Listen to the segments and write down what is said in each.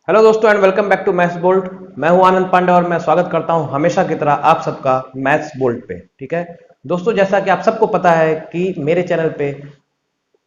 Hello दोस्तों and welcome back to Maths Bolt. मैं हूं आनंद पांडे और मैं स्वागत करता हूं हमेशा की तरह आप सबका मैथ्स बोल्ट पे। ठीक है दोस्तों, जैसा कि आप सबको पता है कि मेरे चैनल पे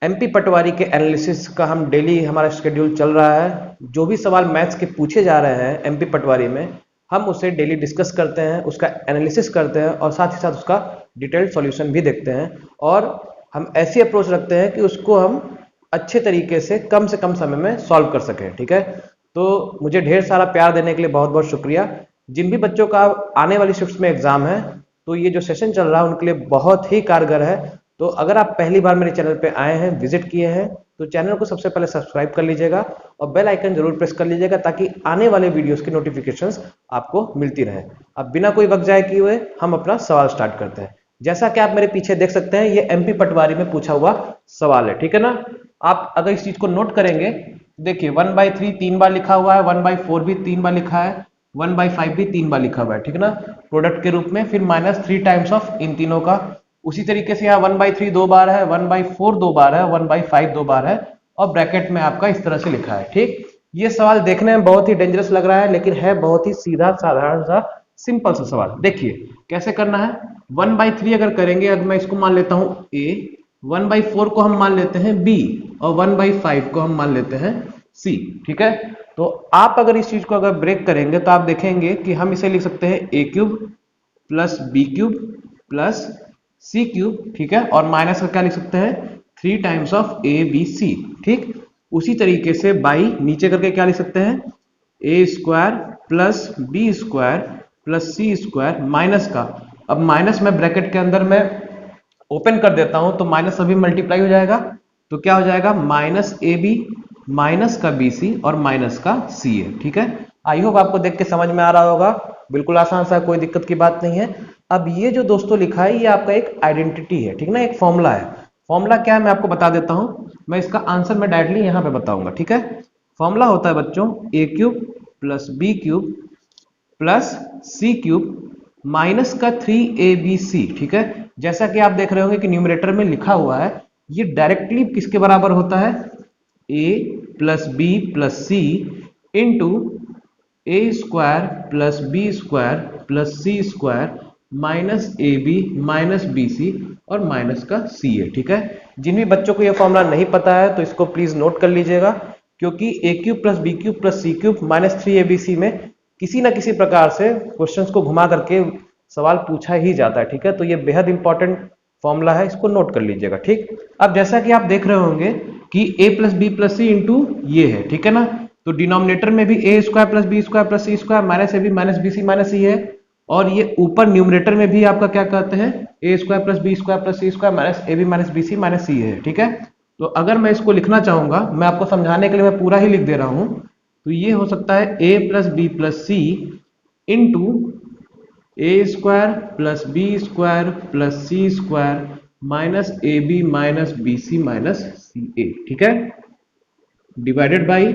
एमपी पटवारी के एनालिसिस का हम डेली हमारा शेड्यूल चल रहा है। जो भी सवाल मैथ्स के पूछे जा रहे हैं एमपी पटवारी में, हम उसे डेली डिस्कस करते हैं, उसका एनालिसिस करते हैं और साथ ही साथ उसका डिटेल्ड सॉल्यूशन भी देखते हैं। और हम ऐसी अप्रोच रखते हैं कि उसको हम अच्छे तरीके से कम समय में सॉल्व कर सकें। ठीक है, तो मुझे ढेर सारा प्यार देने के लिए बहुत बहुत शुक्रिया। जिन भी बच्चों का आने वाली शिफ्ट में एग्जाम है, तो ये जो सेशन चल रहा है उनके लिए बहुत ही कारगर है। तो अगर आप पहली बार मेरे चैनल पे आए हैं, विजिट किए हैं, तो चैनल को सबसे पहले सब्सक्राइब कर लीजिएगा और बेल आइकन जरूर प्रेस कर लीजिएगा ताकि आने वाले वीडियोस की नोटिफिकेशंस आपको मिलती रहे। अब बिना कोई वक्त जाए किए हुए हम अपना सवाल स्टार्ट करते हैं। जैसा कि आप मेरे पीछे देख सकते हैं, ये एमपी पटवारी में पूछा हुआ सवाल है। ठीक है ना, आप अगर इस चीज को नोट करेंगे, देखिए 1/3 3 बार लिखा हुआ है, 1/4 भी 3 बार लिखा है, 1/5 भी 3 बार लिखा हुआ है। ठीक है ना, प्रोडक्ट के रूप में, फिर -3 टाइम्स ऑफ इन तीनों का। उसी तरीके से यहाँ 1/3 दो बार है, 1/4 दो बार है, 1/5 दो बार है और ब्रैकेट में आपका इस तरह से लिखा है। ठीक, ये सवाल देखने में बहुत ही डेंजरस लग रहा है लेकिन है बहुत ही सीधा साधारण सा सिंपल सा सवाल। देखिए कैसे करना है। 1/3 अगर करेंगे, अगर मैं इसको मान लेता हूं ए, 1/4 को हम मान लेते हैं बी और 1/5 को हम मान लेते हैं सी। ठीक है, तो आप अगर इस चीज को अगर ब्रेक करेंगे तो आप देखेंगे कि हम इसे लिख सकते हैं A cube plus B cube plus C cube. ठीक है, और माइनस का क्या लिख सकते हैं, 3 times of a b c. ठीक, उसी तरीके से बाई नीचे करके क्या लिख सकते हैं, A square plus B square plus C square minus का। अब माइनस में ब्रैकेट के अंदर में ओपन कर देता हूं तो माइनस अभी मल्टीप्लाई हो जाएगा, तो क्या हो जाएगा, माइनस ए बी माइनस का बी सी और माइनस का सी ए। ठीक है, आई होप आपको देख के समझ में आ रहा होगा। बिल्कुल आसान सा, कोई दिक्कत की बात नहीं है। अब ये जो दोस्तों लिखा है ये आपका एक आइडेंटिटी है, ठीक ना, एक फॉर्मूला है। फॉर्मूला क्या है मैं आपको बता देता हूं, मैं इसका आंसर मैं डायरेक्टली यहां पे बताऊंगा। ठीक है, फॉर्मूला होता है बच्चों A cube plus B cube plus C cube minus का 3abc। ठीक है, जैसा कि आप देख रहे होंगे कि न्यूमरेटर में लिखा हुआ है, ये डायरेक्टली किसके बराबर होता है, a plus B plus C into A square plus B square plus C square minus A B minus B c और माइनस का सी ए। ठीक है, जिन भी बच्चों को यह फॉर्मूला नहीं पता है तो इसको प्लीज नोट कर लीजिएगा, क्योंकि A cube plus B cube plus C cube minus 3abc में किसी ना किसी प्रकार से क्वेश्चंस को घुमा करके सवाल पूछा ही जाता है। ठीक है, तो ये बेहद इंपॉर्टेंट फॉर्मूला है, इसको नोट कर लीजिएगा। ठीक, अब जैसा कि आप देख रहे होंगे कि a plus B plus C into ये है, ठीक है ना, तो डिनोमिनेटर में भी A square plus B square plus C square minus A B minus B C minus C है, और ये ऊपर न्यूमरेटर में भी आपका क्या कहते हैं, A square plus B square plus C square minus A B minus B C minus C है। ठीक है, तो अगर मैं इसको लिखना चाहूंगा, मैं आपको समझाने के लिए मैं पूरा ही लिख दे रहा हूं, तो ये हो सकता है a plus B plus C into A square plus B square plus C square minus A B minus B C minus C A. ठीक है, divided by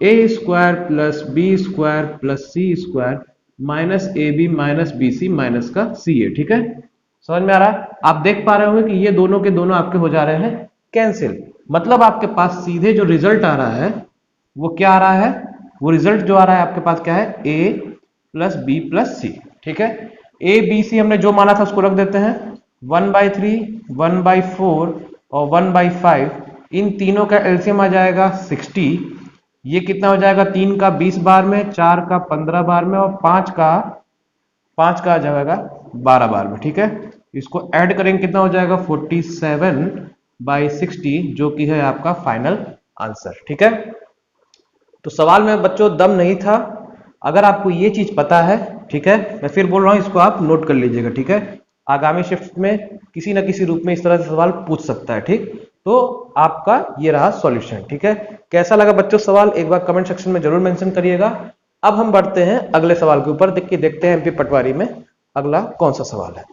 A square plus B square plus C square minus A B minus B C minus का C A. ठीक है, समझ में आ रहा है। आप देख पा रहे होंगे कि ये दोनों के दोनों आपके हो जा रहे हैं कैंसिल, मतलब आपके पास सीधे जो रिजल्ट आ रहा है वो क्या आ रहा है, वो रिजल्ट जो आ रहा है आपके पास क्या है, a प्लस बी प्लस सी। ठीक है, ए बी सी हमने जो माना था उसको रख देते हैं, 1/3 1/4 और 1/5, इन तीनों का एलसीएम आ जाएगा 60। ये कितना हो जाएगा, 3 का 20 बार में, 4 का 15 बार में और 5 का आ जाएगा 12 बार में। ठीक है, इसको ऐड करेंगे कितना हो जाएगा, 47/60, जो कि है आपका फाइनल आंसर। ठीक है, तो सवाल में बच्चों दम नहीं था, अगर आपको ये चीज पता है। ठीक है, मैं फिर बोल रहा हूं, इसको आप नोट कर लीजिएगा। ठीक है, आगामी शिफ्ट में किसी ना किसी रूप में इस तरह से सवाल पूछ सकता है। ठीक, तो आपका ये रहा सॉल्यूशन। ठीक है, कैसा लगा बच्चों सवाल, एक बार कमेंट सेक्शन में जरूर मेंशन करिएगा। अब हम बढ़ते हैं अगले सवाल के ऊपर, देखते हैं एमपी पटवारी में अगला कौन सा सवाल है।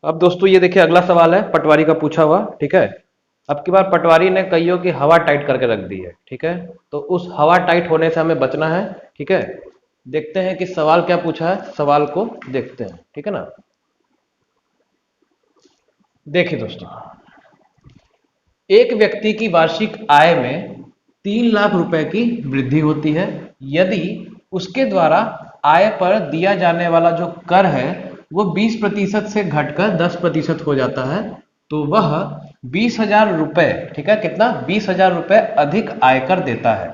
अब दोस्तों ये देखिए अगला सवाल है पटवारी का पूछा हुआ। ठीक है, अब की बार पटवारी ने कईयों की हवा टाइट करके रख दी है। ठीक है, तो उस हवा टाइट होने से हमें बचना है। ठीक है, देखते हैं कि सवाल क्या पूछा है, सवाल को देखते हैं। ठीक है ना, देखिए दोस्तों, एक व्यक्ति की वार्षिक आय में 3 लाख रुपए की वृद्धि होती है यदि उसके द्वारा आय पर दिया जाने वाला जो कर है वो 20% से घटकर 10% हो जाता है, तो वह 20,000 रुपए, ठीक है, कितना, 20,000 रुपए अधिक आयकर देता है।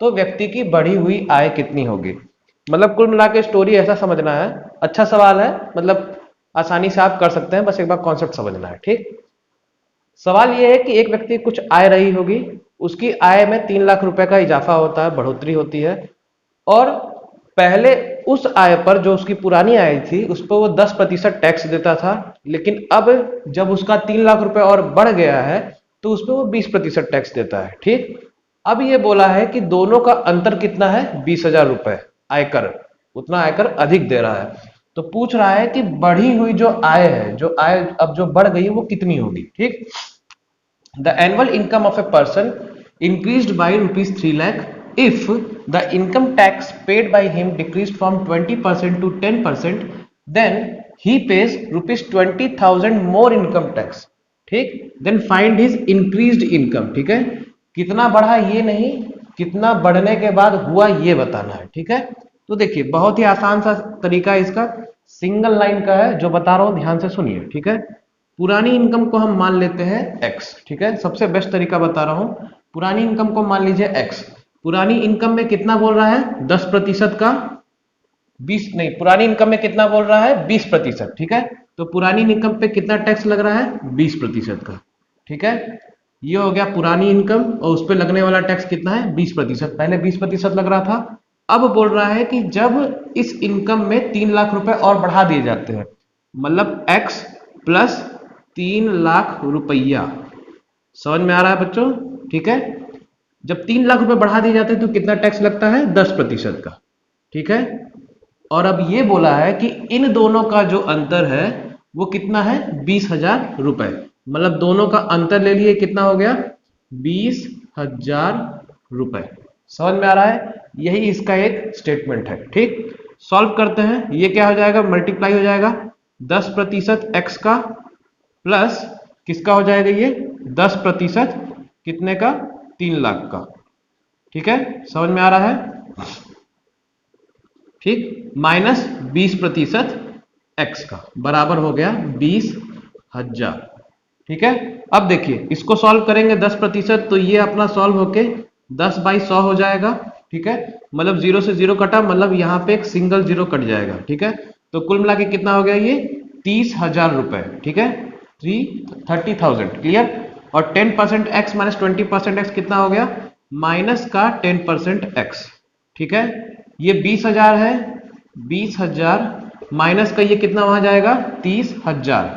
तो व्यक्ति की बढ़ी हुई आय कितनी होगी? मतलब कुल मिला के स्टोरी ऐसा समझना है। अच्छा सवाल है, मतलब आसानी से आप कर सकते हैं, बस एक बार कॉन्सेप्ट समझना है। ठीक, सवाल यह है कि एक व्यक्ति की कुछ आय रही होगी, उसकी आय में 3 लाख रुपए का इजाफा होता है, बढ़ोतरी होती है, और पहले उस आय पर, जो उसकी पुरानी आय थी, उस पर वो 10% टैक्स देता था, लेकिन अब जब उसका 3 लाख रुपए और बढ़ गया है तो उस पर वो 20% टैक्स देता है। ठीक, अब ये बोला है कि दोनों का अंतर कितना है? 20,000 रुपए आयकर, उतना आयकर अधिक दे रहा है। तो पूछ रहा है कि बढ़ी हुई जो आय है, जो आय अब जो बढ़ गई है वो कितनी होगी। ठीक, the annual income of a person increased by rupees 3 lakh if the income tax paid by him decreased from 20% to 10%, then he pays rupees 20,000 more income tax। ठीक, then find his increased income। ठीक है, कितना बढ़ा ये नहीं, कितना बढ़ने के बाद हुआ ये बताना है। ठीक है, तो देखिए बहुत ही आसान सा तरीका है इसका, सिंगल लाइन का है, जो बता रहा हूं ध्यान से सुनिए। ठीक है, पुरानी इनकम को हम मान लेते हैं x। ठीक है, सबसे बेस्ट तरीका बता रहा हूं, पुरानी इनकम को मान लीजिए x। पुरानी इनकम में कितना बोल रहा है? 10% का, 20 नहीं, पुरानी इनकम में कितना बोल रहा है? 20%। ठीक है, तो पुरानी इनकम पे कितना टैक्स लग रहा है? 20% का। ठीक है, ये हो गया पुरानी इनकम, और उस पर लगने वाला टैक्स कितना है? 20%। पहले 20% लग रहा था, अब बोल रहा है कि जब इस इनकम में 3 लाख रुपए और बढ़ा दिए जाते हैं, मतलब x प्लस 3 लाख रुपया। समझ में आ रहा है बच्चों? ठीक है, जब 3 लाख रुपए बढ़ा दिए जाते हैं तो कितना टैक्स लगता है? 10% का। ठीक है, और अब ये बोला है कि इन दोनों का जो अंतर है वो कितना है? 20,000 रुपए। मतलब दोनों का अंतर ले लिए, कितना हो गया? 20,000 रुपए। समझ में आ रहा है? यही इसका एक स्टेटमेंट है। ठीक, सॉल्व करते हैं। ये क्या हो जाएगा? मल्टीप्लाई हो जाएगा 10% एक्स का प्लस किसका हो जाएगा? ये 10% कितने का? 3 लाख का। ठीक है, समझ में आ रहा है? ठीक, माइनस 20% एक्स का बराबर हो गया 20,000। ठीक है, अब देखिए इसको सॉल्व करेंगे 10%, तो ये अपना सॉल्व होके 10/100 हो जाएगा। ठीक है, मतलब 0 से 0 कटा, मतलब यहाँ पे एक सिंगल 0 कट जाएगा। ठीक है, तो कुल मिला के कितना हो गया? ये 30,000 रुपए। ठीक है, 30,000। क्लियर? और 10% एक्स माइनस 20% एक्स कितना हो गया? माइनस का 10% एक्स। ठीक है, ये 20,000 है, 20,000 माइनस का ये कितना वहां जाएगा? 30,000।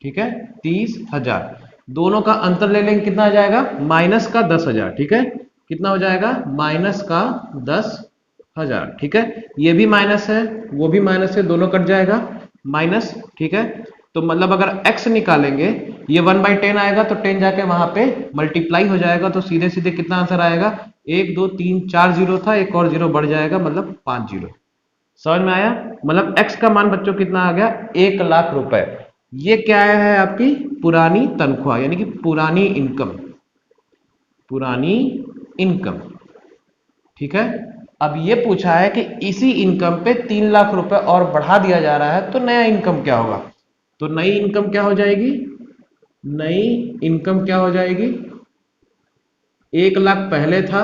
ठीक है, 30,000, दोनों का अंतर ले लेंगे, कितना आ जाएगा? माइनस का 10,000। ठीक है, कितना हो जाएगा? माइनस का 10,000। ठीक है, ये भी माइनस है, वो भी माइनस है, दोनों कट जाएगा माइनस। ठीक है, तो मतलब अगर x निकालेंगे, ये 1/10 आएगा, तो 10 जाके वहां पे मल्टीप्लाई हो जाएगा, तो सीधे सीधे कितना आंसर आएगा? 1 2 3 4 जीरो था, एक और जीरो बढ़ जाएगा, मतलब 5 जीरो। समझ में आया? मतलब x का मान बच्चों कितना आ गया? 1 लाख रुपए। ये क्या है? आपकी पुरानी तनख्वाह, यानी कि पुरानी इनकम, पुरानी इनकम। ठीक है, अब ये पूछा है कि इसी इनकम पे 3 लाख रुपए और बढ़ा दिया जा रहा है, तो नया इनकम क्या होगा? तो नई इनकम क्या हो जाएगी? नई इनकम क्या हो जाएगी? 1 लाख पहले था,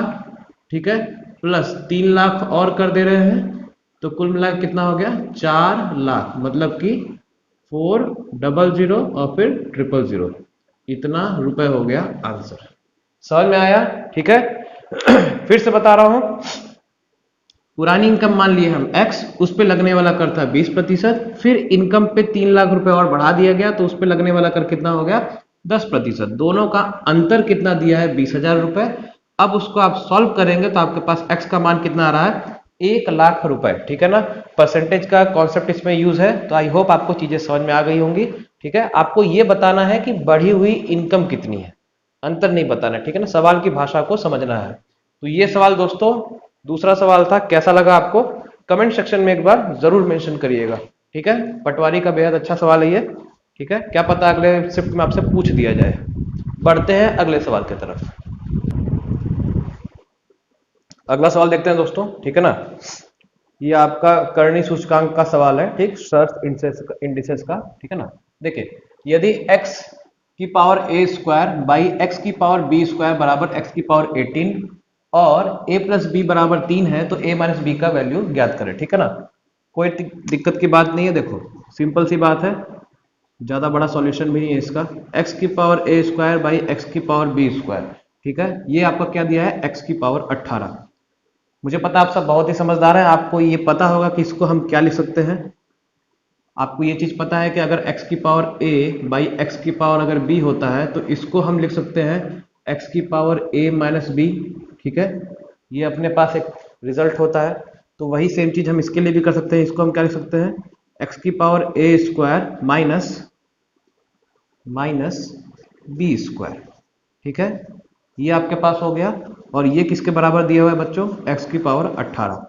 ठीक है, प्लस 3 लाख और कर दे रहे हैं, तो कुल मिला के कितना हो गया? 4 लाख, मतलब कि 400 और फिर 000, इतना रुपए हो गया आंसर। समझ में आया? ठीक है, फिर से बता रहा हूं, पुरानी इनकम मान लिए हम x, उस पे लगने वाला कर था 20%, फिर इनकम पे 3 लाख रुपए और बढ़ा दिया गया, तो उस पे लगने वाला कर कितना हो गया? 10%। दोनों का अंतर कितना दिया है? 20,000 रुपए। अब उसको आप सॉल्व करेंगे तो आपके पास x का मान कितना आ रहा है? 1 लाख रुपए। ठीक है ना, परसेंटेज का कॉन्सेप्ट इसमें यूज है, तो आई होप आपको चीजें समझ में आ गई होंगी। ठीक है, आपको ये बताना है कि बढ़ी हुई इनकम कितनी है, अंतर नहीं बताना। ठीक है ना, सवाल की भाषा को समझना है। तो ये सवाल दोस्तों दूसरा सवाल था, कैसा लगा आपको? कमेंट सेक्शन में एक बार जरूर मेंशन करिएगा। ठीक है, पटवारी का बेहद अच्छा सवाल है ये। ठीक है, क्या पता अगले शिफ्ट में आपसे पूछ दिया जाए। बढ़ते हैं अगले सवाल की तरफ। अगला सवाल देखते हैं दोस्तों, ठीक है ना। ये आपका करनी सूचकांक का सवाल है, ठीक, सर्च इंडिसेस का, ठीक है ना। देखिए, यदि x की power a square by x की पावर b स्क्वायर बराबर x की पावर 18 और a प्लस बी बराबर 3 है, तो a माइनस बी का वैल्यू ज्ञात करें, ठीक है ना। कोई दिक्कत की बात नहीं है, देखो सिंपल सी बात है, ज्यादा बड़ा सॉल्यूशन भी नहीं है इसका। x की power a square by x की पावर b स्क्वायर, ठीक है, ये आपका क्या दिया है, x की पावर 18। मुझे पता आप सब बहुत ही समझदार हैं, आपको ये पता होगा कि इसको हम क्या लिख सकते हैं। आपको ये चीज पता है कि अगर x की पावर a बाई एक्स की पावर अगर b होता है, तो इसको हम लिख सकते हैं x की पावर a माइनस बी, ठीक है। ये अपने पास एक रिजल्ट होता है, तो वही सेम चीज हम इसके लिए भी कर सकते हैं। इसको हम क्या लिख सकते हैं, x की power a square minus B square, ठीक है। ये आपके पास हो गया, और ये किसके बराबर दिया हुआ है बच्चों, x की पावर 18।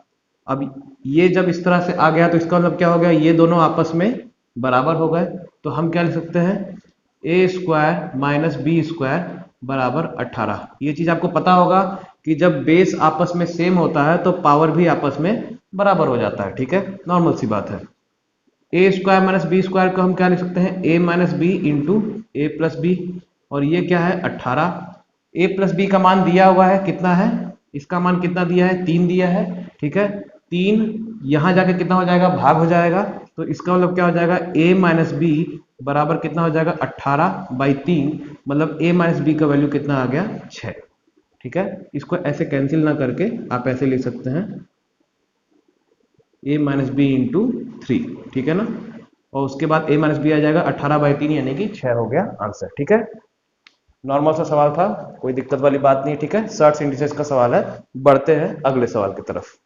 अब ये जब इस तरह से आ गया, तो इसका मतलब क्या हो गया, ये दोनों आपस में बराबर हो गए, तो हम क्या लिख सकते हैं, a square minus B square बराबर 18। ये चीज आपको पता होगा कि जब बेस आपस में सेम होता है तो पावर भी आपस में बराबर हो जाता है, ठीक है, नॉर्मल सी बात है। ए स्क्वायर माइनस बी स्क्वायर को हम क्या लिख सकते हैं, ए माइनस बी इंटू ए प्लस बी, और ये क्या है 18। ए प्लस बी का मान दिया हुआ है, कितना है, इसका मान कितना दिया है, 3 दिया है, ठीक है। 3 यहां जाके कितना हो जाएगा, भाग हो जाएगा, तो इसका मतलब क्या हो जाएगा, a माइनस बी बराबर कितना हो जाएगा, 18/3, मतलब a माइनस बी का वैल्यू कितना आ गया, 6, ठीक है। इसको ऐसे कैंसिल ना करके आप ऐसे लिख सकते हैं, a माइनस बी इंटू 3, ठीक है ना। और उसके बाद a माइनस बी आ जाएगा 18/3, यानी कि 6 हो गया आंसर, ठीक है। नॉर्मल सा सवाल था, कोई दिक्कत वाली बात नहीं, ठीक है, सर्च इंडिसेस का सवाल है। बढ़ते हैं अगले सवाल की तरफ।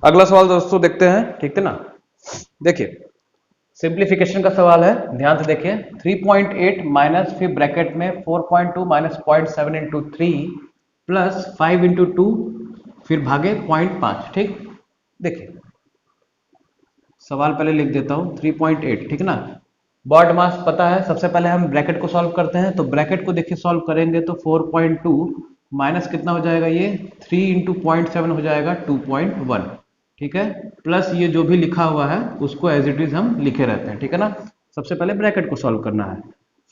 अगला सवाल दोस्तों देखते हैं, ठीक है ना। देखिए, सिंप्लीफिकेशन का सवाल है, ध्यान से देखिए। 3.8 माइनस, फिर ब्रैकेट में 4.2 माइनस 0.7 इंटू 3 प्लस 5 इंटू 2, फिर भागे 0.5, ठीक। देखिए, सवाल पहले लिख देता हूं, 3.8, ठीक है ना। बॉड मास पता है, सबसे पहले हम ब्रैकेट को सॉल्व करते हैं, तो ब्रैकेट को देखिए सॉल्व करेंगे तो 4.2 माइनस कितना हो जाएगा, ये 3 इंटू 0.7 हो जाएगा 2.1, ठीक है, प्लस ये जो भी लिखा हुआ है उसको एज इट इज हम लिखे रहते हैं, ठीक है ना। सबसे पहले ब्रैकेट को सॉल्व करना है।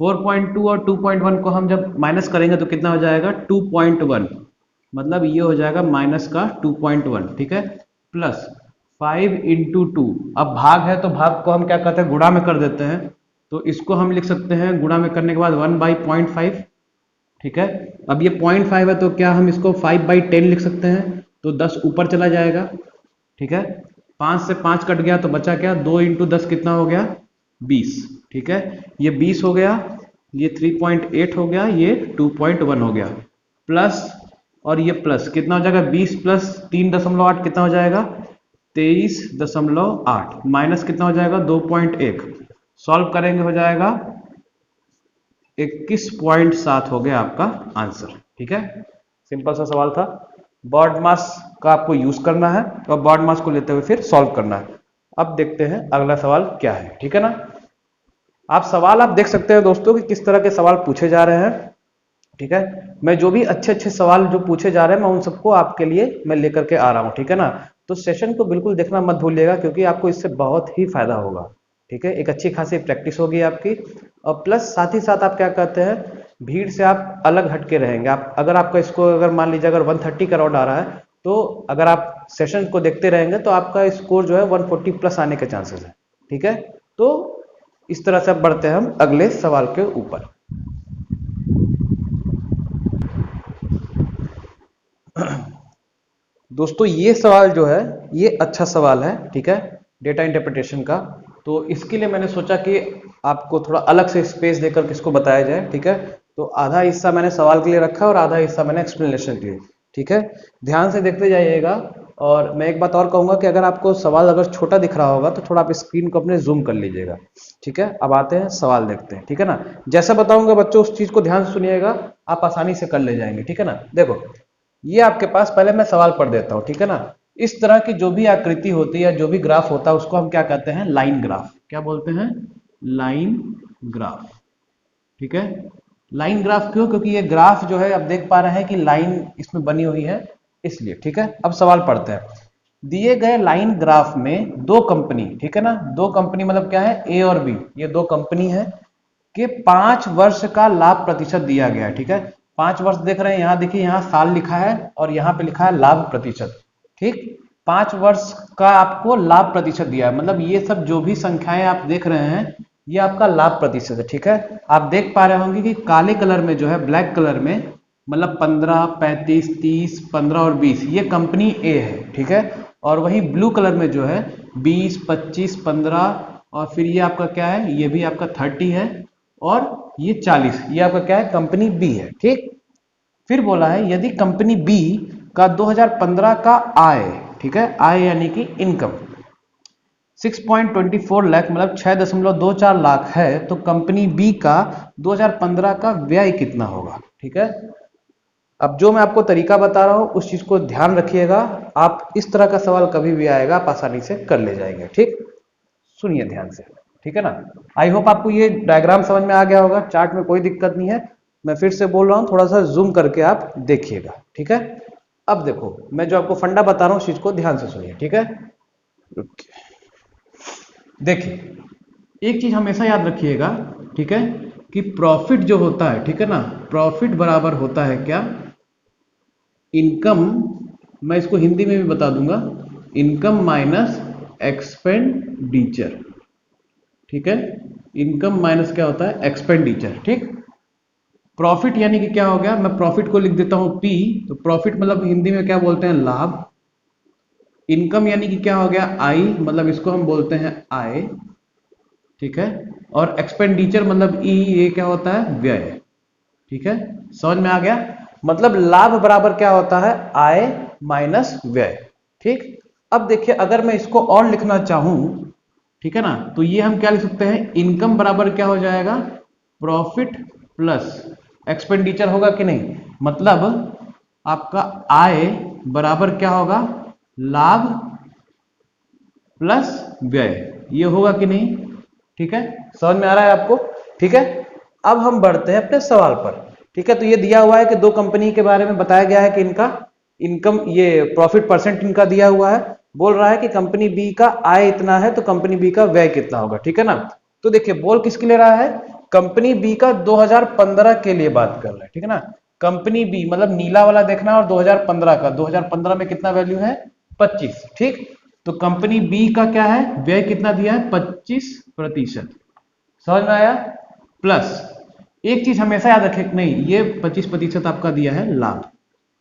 4.2 और 2.1 को हम जब माइनस करेंगे तो कितना हो जाएगा, 2.1, मतलब ये हो जाएगा माइनस का 2.1, ठीक है, प्लस 5 इंटू 2। अब भाग है तो भाग को हम क्या करते हैं, गुणा में कर देते हैं, तो इसको हम लिख सकते हैं गुणा में करने के बाद 1/0.5, ठीक है। अब ये 0.5 है तो क्या हम इसको 5/10 लिख सकते हैं, तो 10 ऊपर चला जाएगा, ठीक है। 5 से 5 कट गया तो बचा क्या, 2 इंटू 10 कितना हो गया, 20, ठीक है। ये 20 हो गया, ये 3.8 हो गया, ये 2.1 हो गया, प्लस, और ये प्लस कितना हो जाएगा, 20 प्लस 3.8 कितना हो जाएगा, 23.8, माइनस कितना हो जाएगा, 2.1, सॉल्व करेंगे हो जाएगा 21.7 हो गया आपका आंसर, ठीक है। सिंपल सा सवाल था, बॉड मास का आपको यूज करना है और बॉड मास को लेते हुए फिर सॉल्व करना है। अब देखते हैं अगला सवाल क्या है, ठीक है ना। आप देख सकते हैं दोस्तों कि किस तरह के सवाल पूछे जा रहे हैं, ठीक है। मैं जो भी अच्छे अच्छे सवाल जो पूछे जा रहे हैं, मैं उन सबको आपके लिए मैं लेकर के आ रहा हूं, ठीक है ना। तो सेशन को बिल्कुल देखना मत भूलिएगा, क्योंकि आपको इससे बहुत ही फायदा होगा, ठीक है। एक अच्छी खासी प्रैक्टिस होगी आपकी, और प्लस साथ ही साथ आप क्या कहते हैं, भीड़ से आप अलग हटके रहेंगे। आप अगर आपका स्कोर अगर मान लीजिए अगर 130 का राउंड आ रहा है, तो अगर आप सेशन को देखते रहेंगे तो आपका स्कोर जो है 140 प्लस आने के चांसेस है, ठीक है। तो इस तरह से अब बढ़ते हैं हम अगले सवाल के ऊपर। दोस्तों ये सवाल जो है ये अच्छा सवाल है, ठीक है, डेटा इंटरप्रिटेशन का। तो इसके लिए मैंने सोचा कि आपको थोड़ा अलग से स्पेस देकर किसको बताया जाए, ठीक है। तो आधा हिस्सा मैंने सवाल के लिए रखा और आधा हिस्सा मैंने एक्सप्लेनेशन के लिए, ठीक है। ध्यान से देखते जाइएगा। और मैं एक बात और कहूंगा कि अगर आपको सवाल अगर छोटा दिख रहा होगा तो थोड़ा आप स्क्रीन को अपने जूम कर लीजिएगा, ठीक है। अब आते हैं सवाल देखते हैं, ठीक है ना। जैसा बताऊंगा बच्चों उस चीज को ध्यान से सुनिएगा, आप आसानी से कर ले जाएंगे, ठीक है ना। देखो, ये आपके पास पहले मैं सवाल पढ़ देता हूं, ठीक है ना। इस तरह की जो भी आकृति होती है या जो भी ग्राफ होता है उसको हम क्या कहते हैं, लाइन ग्राफ। क्या बोलते हैं, लाइन ग्राफ। ठीक है, लाइन ग्राफ क्यों, क्योंकि ये ग्राफ जो है आप देख पा रहे हैं कि लाइन इसमें बनी हुई है, इसलिए। ठीक है, अब सवाल पढ़ते हैं। दिए गए लाइन ग्राफ में दो कंपनी, ठीक है ना, दो कंपनी मतलब क्या है, ए और बी, ये दो कंपनी है कि 5 वर्ष का लाभ प्रतिशत दिया गया है। ठीक है, 5 वर्ष देख रहे हैं, यहां देखिए, यहां साल लिखा है और यहां पे लिखा है लाभ प्रतिशत। ठीक, 5 वर्ष का आपको लाभ प्रतिशत दिया है, मतलब ये सब जो भी संख्याएं आप देख रहे हैं ये आपका लाभ प्रतिशत है। ठीक है, आप देख पा रहे होंगे कि काले कलर में जो है, ब्लैक कलर में, मतलब 15, 35, 30, 15 और 20 ये कंपनी ए है। ठीक है, और वही ब्लू कलर में जो है 20, 25, 15 और फिर ये आपका क्या है, ये भी आपका 30 है और ये 40, ये आपका क्या है, कंपनी बी है। ठीक, फिर बोला है यदि कंपनी बी का 2015 का आय, ठीक है, आय यानी कि इनकम 6.24 लाख मतलब 6.24 लाख है, तो कंपनी बी का 2015 का व्यय कितना होगा। ठीक है, अब जो मैं आपको तरीका बता रहा हूं उस चीज को ध्यान रखिएगा, आप इस तरह का सवाल कभी भी आएगा आप आसानी से कर ले जाएंगे। ठीक, सुनिए ध्यान से। ठीक है ना, आई होप आपको ये डायग्राम समझ में आ गया होगा, चार्ट में कोई दिक्कत नहीं है। मैं फिर से बोल रहा हूं, थोड़ा सा जूम करके आप देखिएगा। ठीक है, अब देखो मैं जो आपको फंडा बता रहा हूं उस चीज को ध्यान से सुनिए। ठीक है, देखिए एक चीज हमेशा याद रखिएगा, ठीक है, कि प्रॉफिट जो होता है, ठीक है ना, प्रॉफिट बराबर होता है क्या, इनकम, मैं इसको हिंदी में भी बता दूंगा, इनकम माइनस एक्सपेंडिचर। ठीक है, इनकम माइनस क्या होता है, एक्सपेंडिचर। ठीक, प्रॉफिट यानी कि क्या हो गया, मैं प्रॉफिट को लिख देता हूं पी, तो प्रॉफिट मतलब हिंदी में क्या बोलते हैं, लाभ। इनकम यानी कि क्या हो गया, आई, मतलब इसको हम बोलते हैं आय। ठीक है, और एक्सपेंडिचर मतलब ई, ये क्या होता है, व्यय। ठीक है, समझ में आ गया, मतलब लाभ बराबर क्या होता है, आय माइनस व्यय। ठीक, अब देखिए अगर मैं इसको और लिखना चाहूं, ठीक है ना, तो ये हम क्या लिख सकते हैं, इनकम बराबर क्या हो जाएगा, प्रॉफिट प्लस एक्सपेंडिचर होगा कि नहीं, मतलब आपका आय बराबर क्या होगा, लाभ प्लस व्यय, ये होगा कि नहीं। ठीक है, समझ में आ रहा है आपको। ठीक है, अब हम बढ़ते हैं अपने सवाल पर। ठीक है, तो ये दिया हुआ है कि दो कंपनी के बारे में बताया गया है कि इनका इनकम, ये प्रॉफिट परसेंट इनका दिया हुआ है, बोल रहा है कि कंपनी बी का आय इतना है तो कंपनी बी का व्यय कितना होगा। ठीक है ना, तो देखिए बोल किसके ले रहा है, कंपनी बी का 2015 के लिए बात कर रहा है। ठीक है ना, कंपनी बी मतलब नीला वाला देखना, और 2015 का, 2015 में कितना वैल्यू है, 25। ठीक, तो कंपनी बी का क्या है, व्यय कितना दिया है, 25%। समझ में आया, प्लस एक चीज हमेशा याद रखें, नहीं ये 25% आपका दिया है लाभ।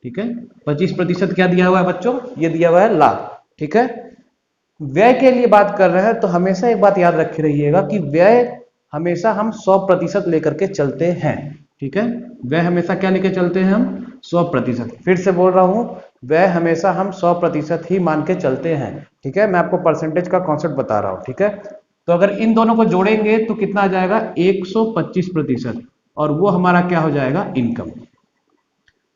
ठीक है, 25% क्या दिया हुआ है बच्चों, ये दिया हुआ है लाभ। ठीक है, व्यय के लिए बात कर रहे हैं तो हमेशा एक बात याद रखे रहिएगा कि व्यय हमेशा हम 100% लेकर के चलते हैं। ठीक है, व्यय हमेशा क्या लेकर चलते हैं हम, 100%। फिर से बोल रहा हूं, व्यय हमेशा हम 100% ही मान के चलते हैं। ठीक है, मैं आपको परसेंटेज का कॉन्सेप्ट बता रहा हूं। ठीक है, तो अगर इन दोनों को जोड़ेंगे तो कितना आ जाएगा, 125%, और वो हमारा क्या हो जाएगा, इनकम।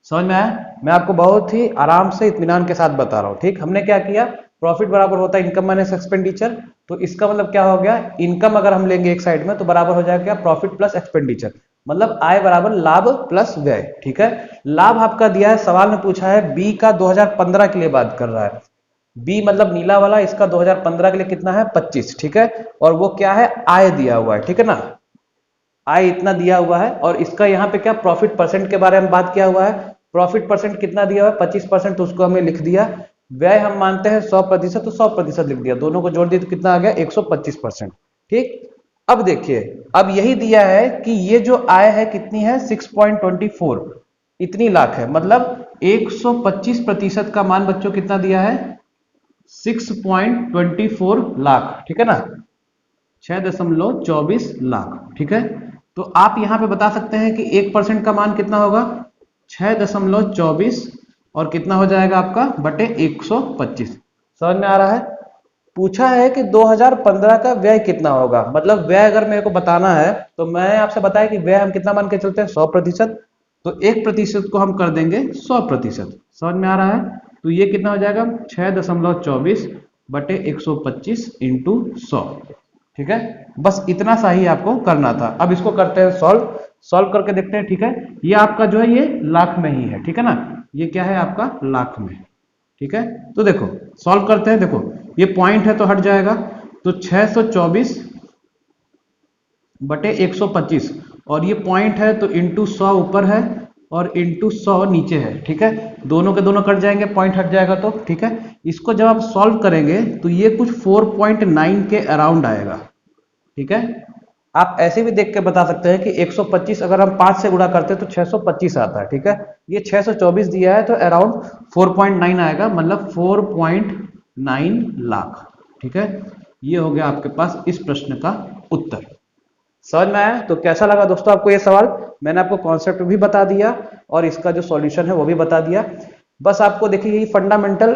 समझ में आया, मैं आपको बहुत ही आराम से इत्मीनान के साथ बता रहा हूं। ठीक, हमने क्या किया, प्रॉफिट बराबर होता है इनकम माइनस एक्सपेंडिचर, तो इसका मतलब क्या हो गया, इनकम अगर हम लेंगे एक साइड में तो बराबर हो जाएगा क्या, प्रॉफिट प्लस एक्सपेंडिचर, मतलब आय बराबर लाभ प्लस व्यय। ठीक है, लाभ आपका दिया है, सवाल में पूछा है बी का 2015 के लिए बात कर रहा है, बी मतलब नीला वाला, इसका 2015 के लिए कितना है, 25। ठीक है, और वो क्या है, आय दिया हुआ है। ठीक है ना, आय इतना दिया हुआ है, और इसका यहाँ पे क्या, प्रॉफिट परसेंट के बारे में बात किया हुआ है, प्रॉफिट परसेंट कितना दिया हुआ है, 25%, तो उसको हमें लिख दिया। व्यय हम मानते हैं 100%, तो 100% लिख दिया, दोनों को जोड़ दिया तो कितना आ गया, 125%। ठीक, अब देखिए, अब यही दिया है कि ये जो आय है कितनी है, 6.24 इतनी लाख है, मतलब 125% का मान बच्चों कितना दिया है, 6.24 लाख। ठीक है ना, 6.24 लाख। ठीक है, तो आप यहां पे बता सकते हैं कि 1% का मान कितना होगा, 6.24, और कितना हो जाएगा आपका बटे 125। समझ में आ रहा है, पूछा है कि 2015 का व्यय कितना होगा, मतलब व्यय अगर मेरे को बताना है तो मैं आपसे बताया कि व्यय हम कितना मान के चलते हैं, 100%, तो 1% को हम कर देंगे 100%। समझ में आ रहा है, तो ये कितना हो जाएगा 6.24 बटे 125 इंटू 100। ठीक है, बस इतना सा ही आपको करना था। अब इसको करते हैं सॉल्व करके देखते हैं। ठीक है, ये आपका जो है ये लाख में ही है। ठीक है ना, ये क्या है आपका लाख में। ठीक है, तो देखो सॉल्व करते हैं। देखो ये पॉइंट है तो हट जाएगा, तो 624 बटे 125 और ये पॉइंट है तो इंटू 100 ऊपर है और इंटू 100 नीचे है। ठीक है, दोनों के दोनों कट जाएंगे, पॉइंट हट जाएगा। तो ठीक है, इसको जब आप सॉल्व करेंगे तो ये कुछ 4.9 के अराउंड आएगा। ठीक है, आप ऐसे भी देख के बता सकते हैं कि 125 अगर हम 5 से गुणा करते हैं तो 625 आता है। ठीक है, ये 624 दिया है तो अराउंड 4.9 आएगा, मतलब 4.9 लाख। ठीक है, ये हो गया आपके पास इस प्रश्न का उत्तर। समझ में आया? तो कैसा लगा दोस्तों आपको ये सवाल? मैंने आपको कॉन्सेप्ट भी बता दिया और इसका जो सॉल्यूशन है वो भी बता दिया। बस आपको देखिए यही फंडामेंटल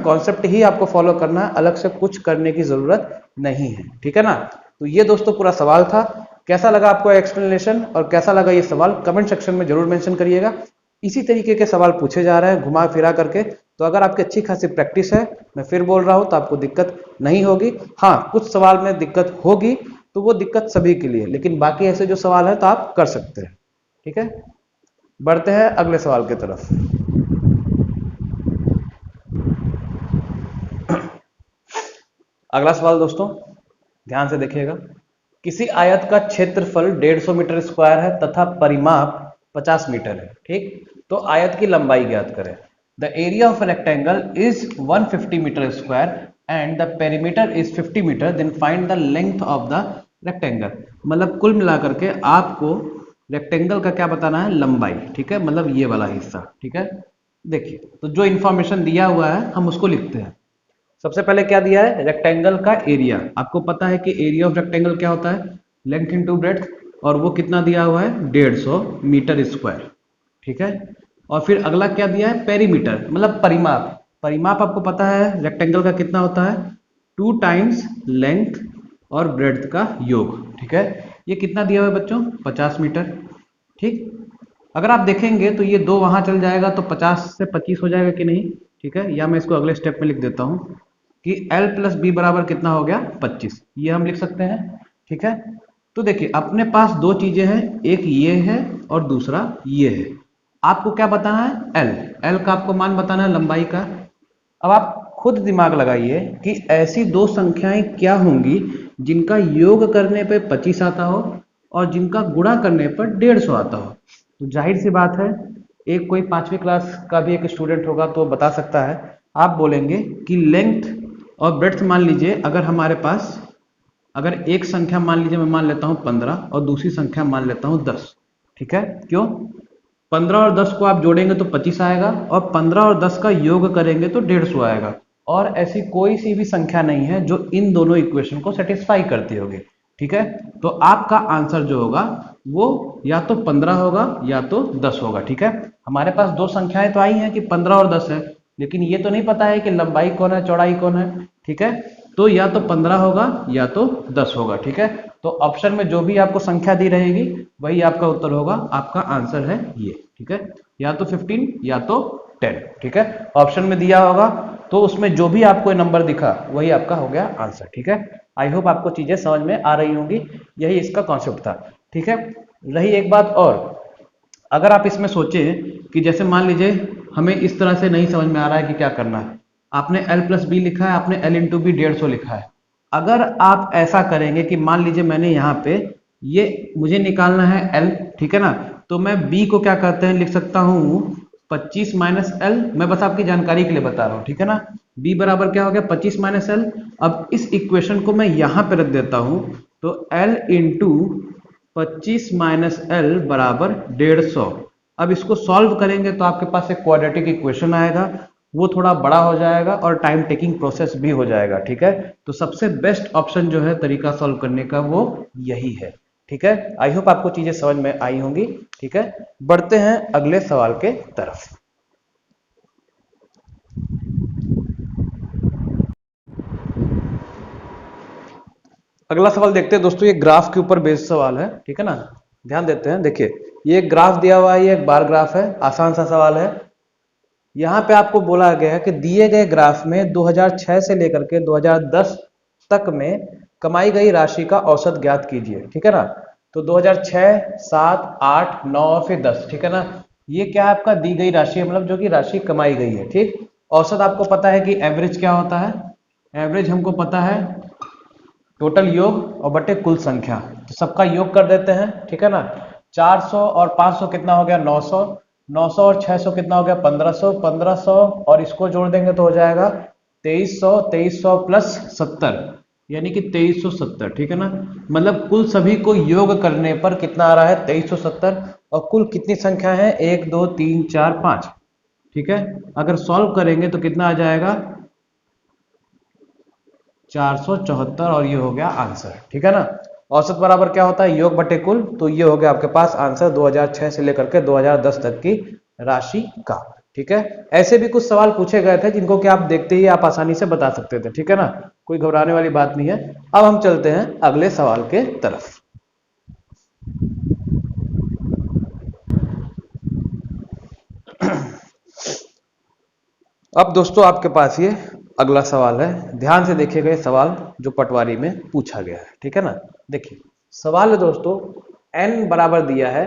कॉन्सेप्ट ही आपको फॉलो करना है, अलग से कुछ करने की जरूरत नहीं है। ठीक है ना, तो ये दोस्तों पूरा सवाल था। कैसा लगा आपको एक्सप्लेनेशन और कैसा लगा ये सवाल कमेंट सेक्शन में जरूर मेंशन करिएगा। इसी तरीके के सवाल पूछे जा रहे हैं घुमा फिरा करके, तो अगर आपकी अच्छी खासी प्रैक्टिस है, मैं फिर बोल रहा हूं, तो आपको दिक्कत नहीं होगी। हाँ, कुछ सवाल में दिक्कत होगी तो वो दिक्कत सभी के लिए, लेकिन बाकी ऐसे जो सवाल है तो आप कर सकते हैं। ठीक है, बढ़ते हैं अगले सवाल की तरफ। अगला सवाल दोस्तों ध्यान से देखिएगा। किसी आयत का क्षेत्रफल 150 मीटर स्क्वायर है तथा परिमाप 50 मीटर है। ठीक, तो आयत की लंबाई ज्ञात करें। The area of rectangle is 150 metre square and the perimeter is 50 metre, then find the length of the rectangle. मतलब कुल मिलाकर के आपको रेक्टेंगल का क्या बताना है? लंबाई। ठीक है, मतलब ये वाला हिस्सा। ठीक है, देखिए तो जो इंफॉर्मेशन दिया हुआ है हम उसको लिखते हैं। सबसे पहले क्या दिया है? रेक्टेंगल का एरिया। आपको पता है कि एरिया ऑफ रेक्टेंगल क्या होता है? लेंथ इनटू ब्रेड्थ, और वो कितना दिया हुआ है? 150 मीटर स्क्वायर। ठीक है, और फिर अगला क्या दिया है? पेरीमीटर, मतलब परिमाप। परिमाप आपको पता है रेक्टेंगल का कितना होता है? 2 टाइम्स लेंथ और ब्रेड्थ का योग। ठीक है, ये कितना दिया हुआ है बच्चों? 50 मीटर। ठीक, अगर आप देखेंगे तो ये 2 वहां चल जाएगा तो 50 से 25 हो जाएगा कि नहीं? ठीक है, या मैं इसको अगले स्टेप में लिख देता हूं कि L प्लस बी बराबर कितना हो गया? 25। ये हम लिख सकते हैं। ठीक है, तो देखिए अपने पास 2 चीजें हैं, एक ये है और दूसरा ये है। आपको क्या बताना है? L। L का आपको मान बताना है लंबाई का। अब आप खुद दिमाग लगाइए कि ऐसी 2 संख्याएं क्या होंगी जिनका योग करने पे 25 आता हो और जिनका गुणा करने पर 150 आता हो। तो जाहिर सी बात है, एक कोई 5वीं क्लास का भी एक स्टूडेंट होगा तो बता सकता है। आप बोलेंगे कि लेंथ और ब्रेड्थ मान लीजिए, अगर हमारे पास अगर एक संख्या मान लीजिए मैं मान लेता हूं 15 और दूसरी संख्या मान लेता हूं 10। ठीक है, क्यों? 15 और 10 को आप जोड़ेंगे तो 25 आएगा और 15 और 10 का योग करेंगे तो 150 आएगा। और ऐसी कोई सी भी संख्या नहीं है जो इन दोनों इक्वेशन को सेटिस्फाई करती होगी। ठीक है, तो आपका आंसर जो होगा वो या तो 15 होगा या तो 10 होगा। ठीक है, हमारे पास 2 संख्याएं तो आई हैं कि 15 और 10 है, लेकिन ये तो नहीं पता है कि लंबाई कौन है चौड़ाई कौन है। ठीक है, तो या तो 15 होगा या तो 10 होगा। ठीक है, तो ऑप्शन में जो भी आपको संख्या दी रहेगी वही आपका उत्तर होगा। आपका आंसर है ये। ठीक है, या तो 15 या तो 10। ठीक है, ऑप्शन में दिया होगा तो उसमें जो भी आपको नंबर दिखा वही आपका हो गया आंसर। ठीक है, आई होप आपको चीजें समझ में आ रही होंगी, यही इसका कॉन्सेप्ट था। ठीक है, रही एक बात और, अगर आप इसमें सोचें कि जैसे मान लीजिए हमें इस तरह से नहीं समझ में आ रहा है कि क्या करना है। आपने L प्लस बी लिखा है, आपने L इंटू बी 150 लिखा है। अगर आप ऐसा करेंगे कि मान लीजिए मैंने यहाँ पे ये मुझे निकालना है L, ठीक है ना, तो मैं B को क्या करते हैं लिख सकता हूँ 25 माइनस L। मैं बस आपकी जानकारी के लिए बता रहा हूँ। ठीक है ना, B बराबर क्या हो गया? 25 माइनस L। अब इस इक्वेशन को मैं यहाँ पे रख देता हूँ, तो L इंटू 25 माइनस L बराबर 150। अब इसको सॉल्व करेंगे तो आपके पास एक क्वाड्रेटिक इक्वेशन आएगा, वो थोड़ा बड़ा हो जाएगा और टाइम टेकिंग प्रोसेस भी हो जाएगा। ठीक है, तो सबसे बेस्ट ऑप्शन जो है तरीका सॉल्व करने का वो यही है। ठीक है, आई होप आपको चीजें समझ में आई होंगी। ठीक है, बढ़ते हैं अगले सवाल के तरफ। अगला सवाल देखते हैं दोस्तों, ये ग्राफ के ऊपर बेस्ड सवाल है। ठीक है ना, ध्यान देते हैं। देखिए ये एक ग्राफ दिया हुआ है, ये एक बार ग्राफ है, आसान सा सवाल है। यहाँ पे आपको बोला गया है कि दिए गए ग्राफ में 2006 से लेकर के 2010 तक में कमाई गई राशि का औसत ज्ञात कीजिए। ठीक है ना। तो 2006, 7, 8, 9 और फिर 10। ठीक है ना। ये क्या है, आपका दी गई राशि है, मतलब जो कि राशि कमाई गई है। ठीक। औसत आपको पता है कि एवरेज क्या होता है। एवरेज हमको पता है टोटल योग और बटे कुल संख्या। तो सबका योग कर देते हैं। ठीक है ना। 400 और 500 कितना हो गया, 900। 900 और 600 कितना हो गया, 1500। 1500 और इसको जोड़ देंगे तो हो जाएगा 2300। 2300 प्लस 70 यानी कि 2370। ठीक है ना। मतलब कुल सभी को योग करने पर कितना आ रहा है, 2370। और कुल कितनी संख्या है, 1 2 3 4 5। ठीक है। अगर सॉल्व करेंगे तो कितना आ जाएगा, 474। और ये हो गया आंसर। ठीक है ना। औसत बराबर क्या होता है, योग बटे कुल। तो ये हो गया आपके पास आंसर 2006 से लेकर के 2010 तक की राशि का। ठीक है। ऐसे भी कुछ सवाल पूछे गए थे जिनको कि आप देखते ही आप आसानी से बता सकते थे। ठीक है ना। कोई घबराने वाली बात नहीं है। अब हम चलते हैं अगले सवाल के तरफ। अब दोस्तों आपके पास ये अगला सवाल है। ध्यान से देखिएगा ये सवाल जो पटवारी में पूछा गया है। ठीक है ना। देखिए सवाल है दोस्तों, n बराबर दिया है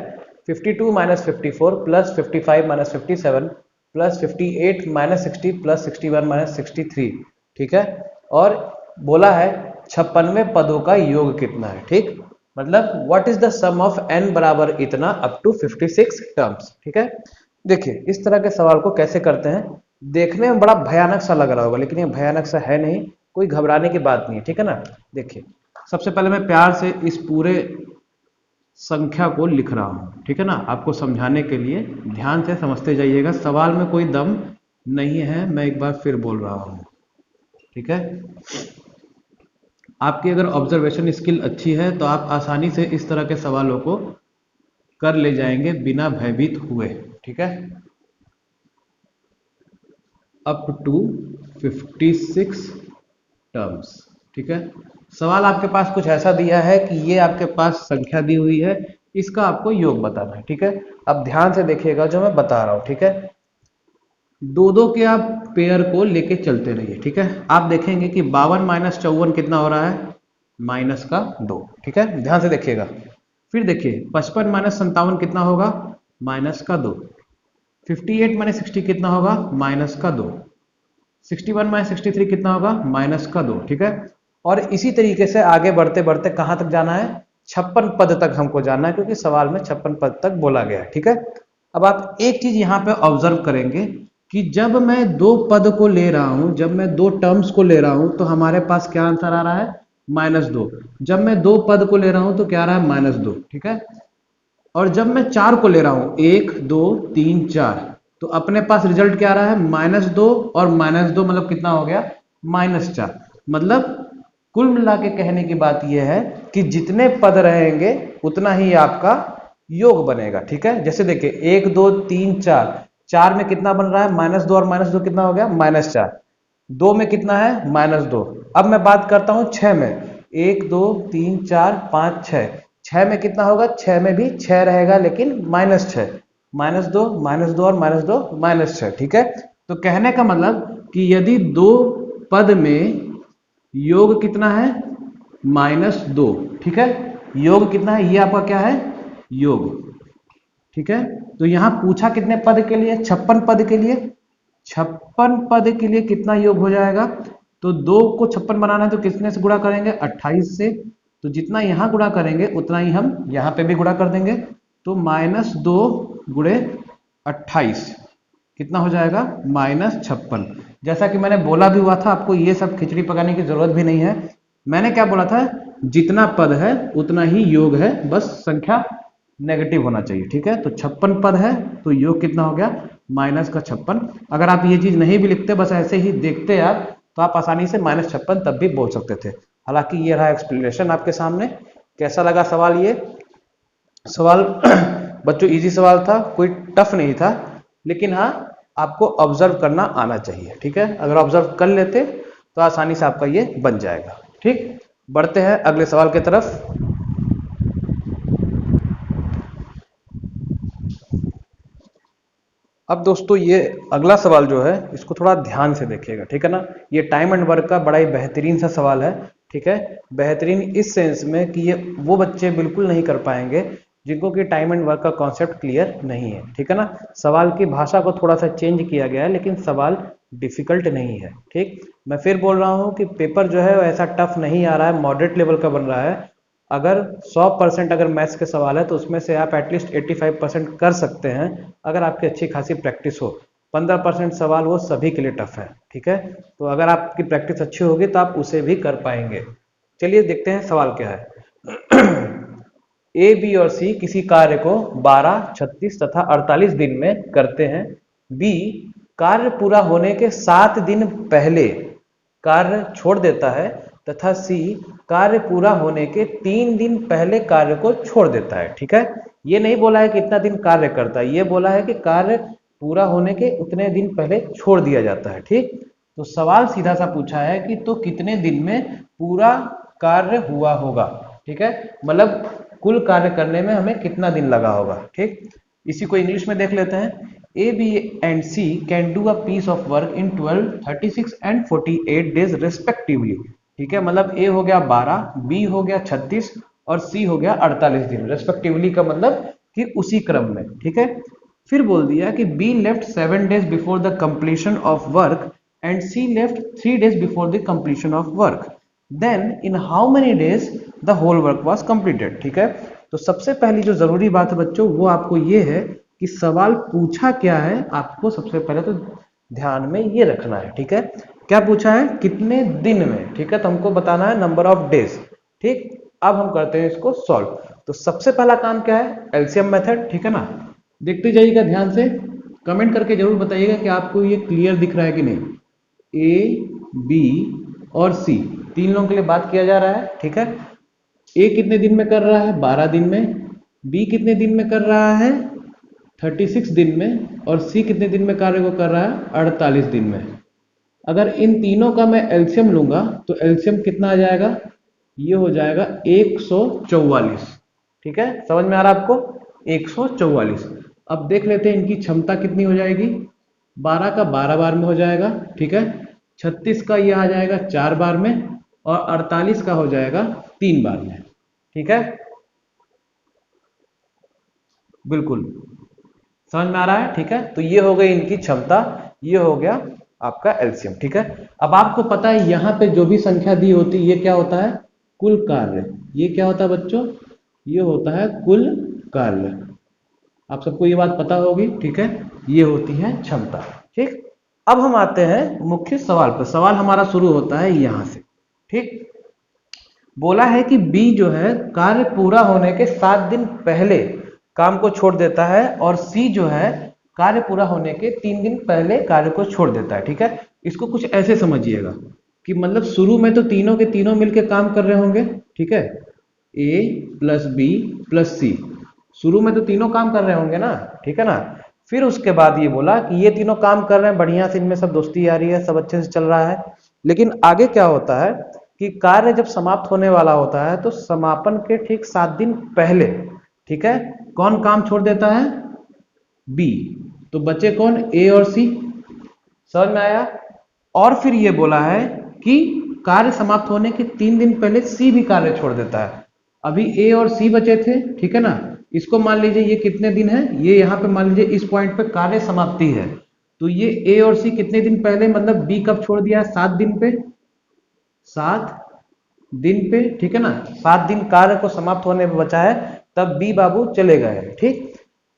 52 minus 54 plus 55 minus 57 plus 58 minus 60 plus 61 minus 63। ठीक है। और बोला है 56वें पदों का योग कितना है। ठीक। मतलब what is the sum of n बराबर इतना अप टू 56 टर्म्स। ठीक है। देखिए इस तरह के सवाल को कैसे करते हैं, देखने में बड़ा भयानक सा लग रहा होगा लेकिन ये भयानक सा है नहीं, कोई घबराने की बात नहीं है। ठीक है ना। देखिए सबसे पहले मैं प्यार से इस पूरे संख्या को लिख रहा हूं। ठीक है ना। आपको समझाने के लिए ध्यान से समझते जाइएगा। सवाल में कोई दम नहीं है, मैं एक बार फिर बोल रहा हूं। ठीक है। आपकी अगर ऑब्जर्वेशन स्किल अच्छी है तो आप आसानी से इस तरह के सवालों को कर ले जाएंगे बिना भयभीत हुए। ठीक है। Up to 56 terms. ठीक है। सवाल आपके पास कुछ ऐसा दिया है कि ये आपके पास संख्या दी हुई है, इसका आपको योग बताना है। ठीक है। अब ध्यान से देखिएगा जो मैं बता रहा हूं। ठीक है। दो दो के आप पेयर को लेके चलते रहिए। ठीक है। आप देखेंगे कि 52 माइनस 54 कितना हो रहा है, माइनस का 2। ठीक है। ध्यान से देखिएगा। फिर देखिए 55 माइनस 57 कितना होगा, माइनस का 2। 58 माइनस 60 कितना होगा, माइनस का 2। 61 माइनस 63 कितना होगा, माइनस का 2। ठीक है। और इसी तरीके से आगे बढ़ते बढ़ते कहां तक जाना है, 56 पद तक हमको जाना है क्योंकि सवाल में 56 पद तक बोला गया है। ठीक है। अब आप एक चीज यहां पे ऑब्जर्व करेंगे कि जब मैं दो पद को ले रहा हूं, जब मैं दो टर्म्स को ले रहा हूं तो हमारे पास क्या आंसर आ रहा है, -2। जब मैं दो पद को ले रहा हूं तो क्या आ रहा है, -2। ठीक है। और जब मैं 4 को ले रहा हूं, 1 2 3 4, तो अपने पास रिजल्ट क्या आ रहा है, -2 और -2 मतलब कितना हो गया, -4। मतलब कुल मिला के कहने की बात यह है कि जितने पद रहेंगे उतना ही आपका योग बनेगा। ठीक है। जैसे देखिए 1 2 3 4, 4 में कितना बन रहा है, -2 और -2 कितना हो गया, -4। 2 में कितना है, -2। अब मैं बात करता हूं 6 में, 1 2 3 4 5 6। 6 में कितना होगा, 6 में भी 6 रहेगा लेकिन -6। -2 -2 और -2 -6। ठीक है। तो कहने का मतलब कि यदि दो पद में योग कितना है, -2। ठीक है। योग कितना है, ये आपका क्या है, योग। ठीक है। तो यहां पूछा कितने पद के लिए, 56 पद के लिए। 56 पद के लिए कितना योग हो जाएगा, तो 2 को 56 बनाना है तो कितने से गुणा करेंगे, 28 से। तो जितना यहां गुणा करेंगे उतना ही हम यहां पे भी गुणा कर देंगे। तो -2 गुणे 28 कितना हो जाएगा, -56। जैसा कि मैंने बोला भी हुआ था, आपको ये सब खिचड़ी पकाने की जरूरत भी नहीं है। मैंने क्या बोला था, जितना पद है उतना ही योग है, बस संख्या नेगेटिव होना चाहिए। ठीक है। तो 56 पद है तो योग कितना हो गया, -56। अगर आप ये चीज नहीं भी लिखते, बस ऐसे ही देखते आप, तो आप आसानी से -56 तब भी बोल सकते थे। हालांकि ये रहा एक्सप्लेनेशन आपके सामने। कैसा लगा सवाल, ये सवाल बच्चों इजी सवाल था, कोई टफ नहीं था, लेकिन हाँ आपको ऑब्जर्व करना आना चाहिए। ठीक है। अगर ऑब्जर्व कर लेते तो आसानी से आपका ये बन जाएगा। ठीक। बढ़ते हैं अगले सवाल की तरफ। अब दोस्तों ये अगला सवाल जो है इसको थोड़ा ध्यान से देखिएगा, ठीक है ना। ये टाइम एंड वर्क का बड़ा ही बेहतरीन सा सवाल है, ठीक है। बेहतरीन इस सेंस में कि ये वो बच्चे बिल्कुल नहीं कर पाएंगे जिनको कि टाइम एंड वर्क का कॉन्सेप्ट क्लियर नहीं है, ठीक है ना। सवाल की भाषा को थोड़ा सा चेंज किया गया है लेकिन सवाल डिफिकल्ट नहीं है, ठीक। मैं फिर बोल रहा हूँ कि पेपर जो है ऐसा टफ नहीं आ रहा है, मॉडरेट लेवल का बन रहा है। अगर 100% अगर मैथ्स के सवाल है तो उसमें से आप एटलीस्ट 85% कर सकते हैं अगर आपकी अच्छी खासी प्रैक्टिस हो। 15% सवाल वो सभी के लिए टफ है, ठीक है। तो अगर आपकी प्रैक्टिस अच्छी होगी तो आप उसे भी कर पाएंगे। चलिए देखते हैं सवाल क्या है। ए, बी और सी किसी कार्य को 12, 36 तथा 48 दिन में करते हैं। बी कार्य पूरा होने के 7 दिन पहले कार्य छोड़ देता है तथा सी कार्य पूरा होने के 3 दिन पहले कार्य को छोड़ देता है, ठीक है। ये नहीं बोला है कि इतना दिन कार्य करता है, ये बोला है कि कार्य पूरा होने के उतने दिन पहले छोड़ दिया जाता है, ठीक। तो सवाल सीधा सा पूछा है कि तो कितने दिन में पूरा कार्य हुआ होगा, ठीक है। मतलब कुल कार्य करने में हमें कितना दिन लगा होगा, ठीक। इसी को इंग्लिश में देख लेते हैं। A, B and C can do a piece of work in 12, 36 and 48 days respectively, ठीक है। मतलब ए हो गया 12, बी हो गया 36 और सी हो गया 48 दिन। रेस्पेक्टिवली का मतलब कि उसी क्रम में, ठीक है। फिर बोल दिया कि B left 7 days before the completion of work and C left 3 days before the completion of work, then in how many days the whole work was completed, ठीक है। तो सबसे पहली जो जरूरी बात है बच्चों वो आपको ये है कि सवाल पूछा क्या है, आपको सबसे पहले तो ध्यान में ये रखना है, ठीक है। क्या पूछा है, कितने दिन में, ठीक है। तो हमको बताना है नंबर ऑफ डेज, ठीक। अब हम करते हैं इसको सॉल्व। तो सबसे पहला काम क्या है, एलसीएम मेथड, ठीक है ना। देखते जाइएगा ध्यान से, कमेंट करके जरूर बताइएगा कि आपको ये क्लियर दिख रहा है कि नहीं। ए, बी और सी तीन लोगों के लिए बात किया जा रहा है, ठीक है। ए कितने दिन में कर रहा है, 12 दिन में। बी कितने दिन में कर रहा है, 36 दिन में। और सी कितने दिन में कार्य को कर रहा है, 48 दिन में। अगर इन तीनों का मैं एलसीएम लूंगा तो एलसीएम कितना आ जाएगा, ये हो जाएगा 144, ठीक है। समझ में आ रहा है आपको, 144। अब देख लेते हैं इनकी क्षमता कितनी हो जाएगी। 12 का 12 बार में हो जाएगा, ठीक है। 36 का ये आ जाएगा 4 बार में और 48 का हो जाएगा 3 बार में, ठीक है। बिल्कुल समझ में आ रहा है, ठीक है। तो ये हो गई इनकी क्षमता, ये हो गया आपका एलसीएम, ठीक है। अब आपको पता है यहां पे जो भी संख्या दी होती है ये क्या होता है, कुल कार्य। ये क्या होता है बच्चों, ये होता है कुल कार्य। आप सबको ये बात पता होगी, ठीक है। ये होती है क्षमता, ठीक। अब हम आते हैं मुख्य सवाल पर। सवाल हमारा शुरू होता है यहां से, ठीक। बोला है कि बी जो है कार्य पूरा होने के 7 दिन पहले काम को छोड़ देता है और सी जो है कार्य पूरा होने के 3 दिन पहले कार्य को छोड़ देता है, ठीक है। इसको कुछ ऐसे समझिएगा कि मतलब शुरू में तो तीनों के तीनों मिलकर काम कर रहे होंगे, ठीक है। ए प्लस बी प्लस सी, शुरू में तो तीनों काम कर रहे होंगे ना, ठीक है ना। फिर उसके बाद ये बोला कि ये तीनों काम कर रहे हैं बढ़िया से, इनमें सब दोस्ती आ रही है, सब अच्छे से चल रहा है। लेकिन आगे क्या होता है कि कार्य जब समाप्त होने वाला होता है तो समापन के ठीक 7 दिन पहले, ठीक है, कौन काम छोड़ देता है, बी। तो बचे कौन, ए और सी। समझ में आया। और फिर ये बोला है कि कार्य समाप्त होने के 3 दिन पहले सी भी कार्य छोड़ देता है। अभी ए और सी बचे थे, ठीक है ना। इसको मान लीजिए ये कितने दिन है, ये यहाँ पे मान लीजिए इस पॉइंट पे कार्य समाप्ति है। तो ये ए और सी कितने दिन पहले, मतलब बी कब छोड़ दिया, 7 दिन पे, 7 दिन पे, ठीक है ना। 7 दिन कार्य को समाप्त होने में बचा है, तब बी बाबू चले गए, ठीक।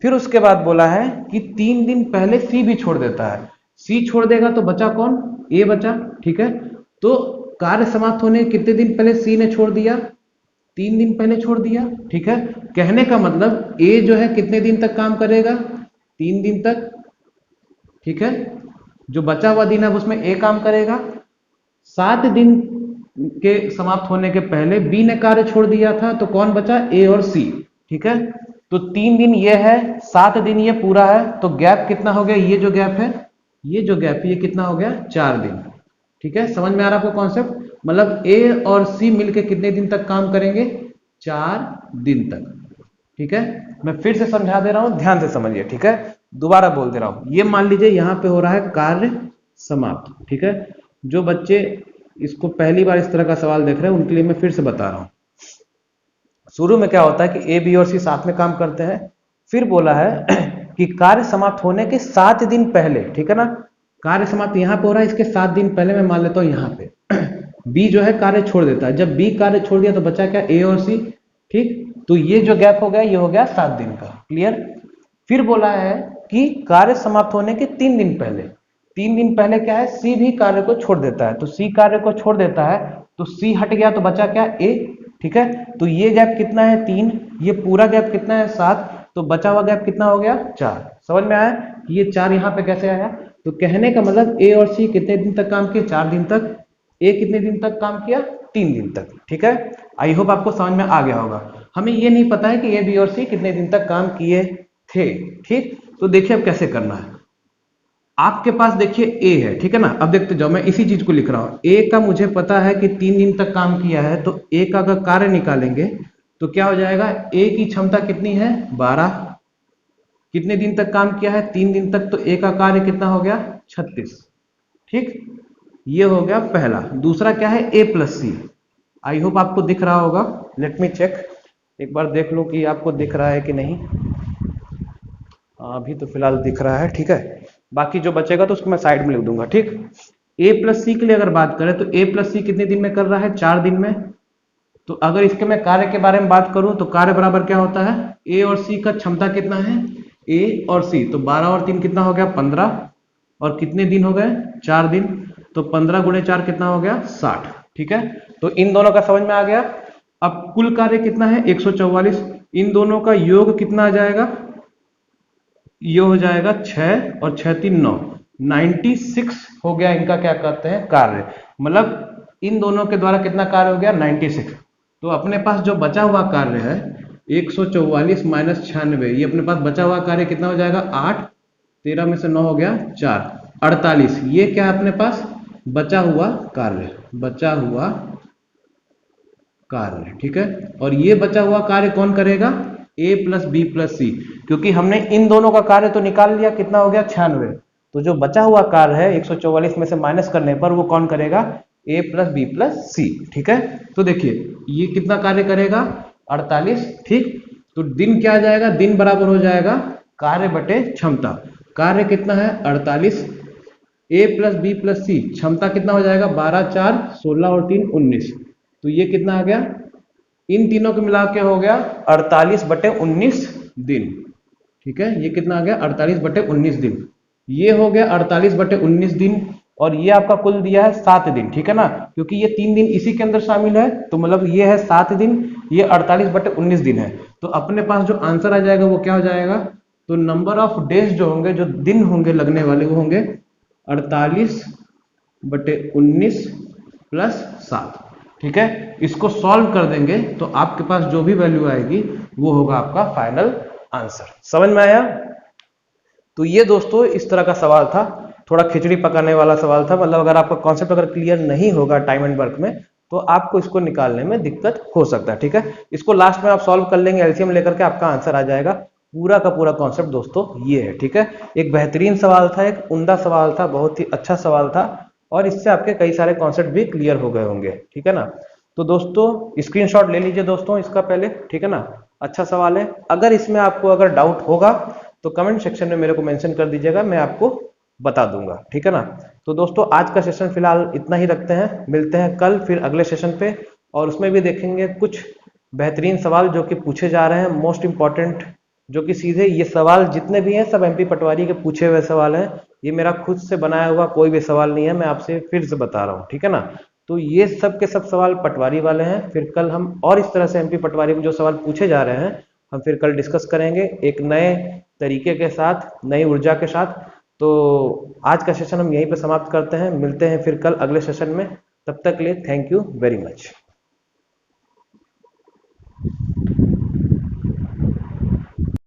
फिर उसके बाद बोला है कि 3 दिन पहले सी भी छोड़ देता है। सी छोड़ देगा तो बचा कौन, ए बचा, ठीक है। तो कार्य समाप्त होने कितने दिन पहले सी ने छोड़ दिया, 3 दिन पहले छोड़ दिया, ठीक है। कहने का मतलब ए जो है कितने दिन तक काम करेगा, 3 दिन तक, ठीक है। जो बचा हुआ दिन है उसमें ए काम करेगा। 7 दिन के समाप्त होने के पहले बी ने कार्य छोड़ दिया था, तो कौन बचा, ए और सी, ठीक है। तो 3 दिन ये है, 7 दिन ये पूरा है, तो गैप कितना हो गया, ये जो गैप है, ये जो गैप है ये कितना हो गया, 4 दिन, ठीक है। समझ में आ रहा है आपको कॉन्सेप्ट, मतलब ए और सी मिलके कितने दिन तक काम करेंगे, 4 दिन तक, ठीक है। मैं फिर से समझा दे रहा हूं, ध्यान से समझिए, ठीक है। दोबारा बोल दे रहा हूं, ये मान लीजिए यहां पे हो रहा है कार्य समाप्त, ठीक है। जो बच्चे इसको पहली बार इस तरह का सवाल देख रहे हैं उनके लिए मैं फिर से बता रहा हूं। शुरू में क्या होता है कि ए बी और सी साथ में काम करते हैं, फिर बोला है कि कार्य समाप्त होने के 7 दिन पहले, ठीक है ना, कार्य समाप्त यहां पे हो रहा है, इसके 7 दिन पहले मैं मान लेता हूं यहां पे बी जो है कार्य छोड़ देता है। जब बी कार्य छोड़ दिया तो बचा क्या, ए और सी, ठीक। तो ये जो गैप हो गया ये हो गया 7 दिन का, क्लियर। फिर बोला है कि कार्य समाप्त होने के 3 दिन पहले, 3 दिन पहले क्या है, सी भी कार्य को छोड़ देता है। तो सी कार्य को छोड़ देता है तो सी हट गया तो बचा क्या, ए, ठीक है। तो ये गैप कितना है 3, ये पूरा गैप कितना है 7, तो बचा हुआ गैप कितना हो गया 4। समझ में आया कि ये 4 यहाँ पे कैसे आया। तो कहने का मतलब ए और सी कितने दिन तक काम किए, 4 दिन तक। ए कितने दिन तक काम किया, 3 दिन तक, ठीक है। आई होप आपको समझ में आ गया होगा। हमें ये नहीं पता है कि ए बी और सी कितने दिन तक काम किए थे, ठीक। तो देखिए अब कैसे करना है। आपके पास देखिए ए है, ठीक है ना। अब देखते जाओ, मैं इसी चीज को लिख रहा हूं। ए का मुझे पता है कि 3 दिन तक काम किया है, तो ए का अगर कार्य निकालेंगे तो क्या हो जाएगा, ए की क्षमता कितनी है 12, कितने दिन तक काम किया है 3 दिन तक, तो ए का कार्य कितना हो गया 36, ठीक। ये हो गया पहला। दूसरा क्या है, ए प्लस सी। आई होप आपको दिख रहा होगा, लेट मी चेक, एक बार देख लो कि आपको दिख रहा है कि नहीं। अभी तो फिलहाल दिख रहा है, ठीक है। बाकी जो बचेगा तो उसको मैं साइड में लिख दूंगा, ठीक। ए प्लस सी के लिए अगर बात करें तो ए प्लस सी कितने दिन में कर रहा है, 4 दिन में। तो अगर इसके मैं कार्य के बारे में बात करूं तो कार्य बराबर क्या होता है, ए और सी का क्षमता कितना है, ए और सी, तो 12 और 3 कितना हो गया 15, और कितने दिन हो गए 4 दिन, तो 15 गुणे 4 कितना हो गया 60, ठीक है। तो इन दोनों का समझ में आ गया। अब कुल कार्य कितना है 144, इन दोनों का योग कितना आ जाएगा, ये हो जाएगा 6 और 6 3 9, 96 हो गया इनका क्या कहते हैं कार्य। मतलब इन दोनों के द्वारा कितना कार्य हो गया 96। तो अपने पास जो बचा हुआ कार्य है 144 माइनस 96, ये अपने पास बचा हुआ कार्य कितना हो जाएगा 8, 13 में से 9 हो गया 4, 48। ये क्या है अपने पास बचा हुआ कार्य, बचा हुआ कार्य, ठीक है। और ये बचा हुआ कार्य कौन करेगा, ए प्लस बी प्लस सी, क्योंकि हमने इन दोनों का कार्य तो निकाल लिया, कितना हो गया 96। तो जो बचा हुआ कार्य है 144 में से माइनस करने पर वो कौन करेगा, ए प्लस बी प्लस सी, ठीक है। तो देखिए ये कितना कार्य करेगा 48, ठीक। तो दिन क्या आ जाएगा, दिन बराबर हो जाएगा कार्य बटे क्षमता। कार्य कितना है 48, ए प्लस बी प्लस सी, क्षमता कितना हो जाएगा 12 4 16 और 3 19। तो ये कितना आ गया, इन तीनों को मिला के हो गया 48 बटे 19 दिन, ठीक है। ये कितना आ गया 48 बटे 19 दिन, ये हो गया 48 बटे 19 दिन। और ये आपका कुल दिया है 7 दिन, ठीक है ना, क्योंकि ये 3 दिन इसी के अंदर शामिल है, तो मतलब ये है 7 दिन, ये 48 बटे 19 दिन है। तो अपने पास जो आंसर आ जाएगा वो क्या हो जाएगा, तो नंबर ऑफ डेज जो होंगे, जो दिन होंगे लगने वाले, वो होंगे 48 बटे 19 प्लस 7, ठीक है। इसको सॉल्व कर देंगे तो आपके पास जो भी वैल्यू आएगी वो होगा आपका फाइनल आंसर। समझ में आया। तो ये दोस्तों इस तरह का सवाल था, थोड़ा खिचड़ी पकाने वाला सवाल था। मतलब अगर आपका कॉन्सेप्ट अगर क्लियर नहीं होगा टाइम एंड वर्क में तो आपको इसको निकालने में दिक्कत हो सकता है, ठीक है। इसको लास्ट में आप सॉल्व कर लेंगे, एलसीएम लेकर के आपका आंसर आ जाएगा। पूरा का पूरा कॉन्सेप्ट दोस्तों ये है, ठीक है। एक बेहतरीन सवाल था, एक उम्दा सवाल था, बहुत ही अच्छा सवाल था, और इससे आपके कई सारे कॉन्सेप्ट भी क्लियर हो गए होंगे, ठीक है ना। तो दोस्तों स्क्रीनशॉट ले लीजिए दोस्तों इसका पहले, ठीक है ना। अच्छा सवाल है। अगर इसमें आपको अगर डाउट होगा तो कमेंट सेक्शन में मेरे को मेंशन कर दीजिएगा, मैं आपको बता दूंगा, ठीक है ना। तो दोस्तों आज का सेशन फिलहाल इतना ही रखते हैं, मिलते हैं कल फिर अगले सेशन पे, और उसमें भी देखेंगे कुछ बेहतरीन सवाल जो कि पूछे जा रहे हैं, मोस्ट इंपॉर्टेंट, जो कि सीधे ये सवाल जितने भी हैं सब एमपी पटवारी के पूछे हुए सवाल हैं। ये मेरा खुद से बनाया हुआ कोई भी सवाल नहीं है, मैं आपसे फिर से बता रहा हूँ, ठीक है ना। तो ये सब के सब सवाल पटवारी वाले हैं। फिर कल हम और इस तरह से एमपी पटवारी में जो सवाल पूछे जा रहे हैं हम फिर कल डिस्कस करेंगे एक नए तरीके के साथ, नई ऊर्जा के साथ। तो आज का सेशन हम यहीं पे समाप्त करते हैं, मिलते हैं फिर कल अगले सेशन में। तब तक के लिए थैंक यू वेरी मच।